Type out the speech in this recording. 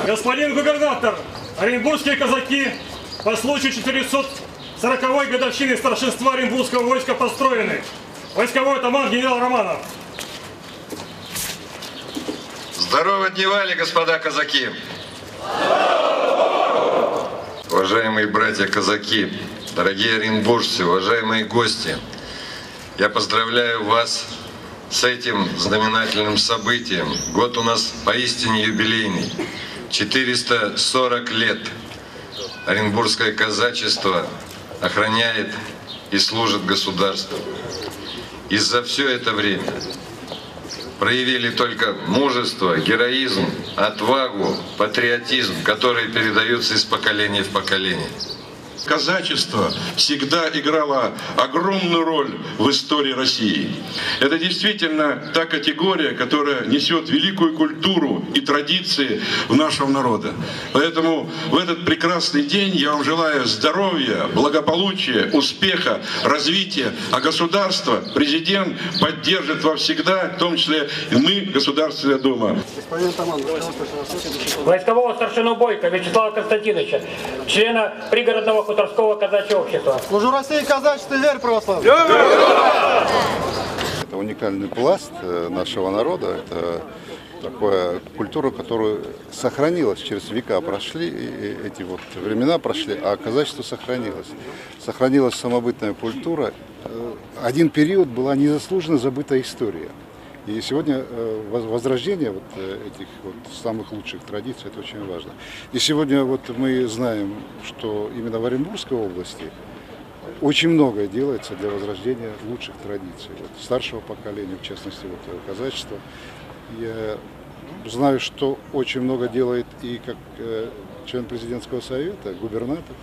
Господин губернатор, оренбургские казаки по случаю 440-й годовщины старшинства Оренбургского войска построены. Войсковой атаман генерал Романов. Здорово дневали, господа казаки! Уважаемые братья-казаки, дорогие оренбуржцы, уважаемые гости, я поздравляю вас с этим знаменательным событием. Год у нас поистине юбилейный. 440 лет оренбургское казачество охраняет и служит государству. И за все это время проявили только мужество, героизм, отвагу, патриотизм, которые передаются из поколения в поколение. Казачество всегда играло огромную роль в истории России. Это действительно та категория, которая несет великую культуру и традиции в нашего народа. Поэтому в этот прекрасный день я вам желаю здоровья, благополучия, успеха, развития. А государство, президент поддержит вас всегда, в том числе и мы, Государственная Дума. Войскового старшину Бойко Вячеслава Константиновича, члена пригородного хуторского казачьего общества. Служу России, казачество, верь православию! Это уникальный пласт нашего народа, это такая культура, которая сохранилась, через века прошли, и эти вот времена прошли, а казачество сохранилось. Сохранилась самобытная культура. Один период была незаслуженно забыта история. И сегодня возрождение вот этих вот самых лучших традиций, это очень важно. И сегодня вот мы знаем, что именно в Оренбургской области очень многое делается для возрождения лучших традиций, вот, старшего поколения, в частности, вот, казачества. Я знаю, что очень много делает и как член президентского совета, губернатор.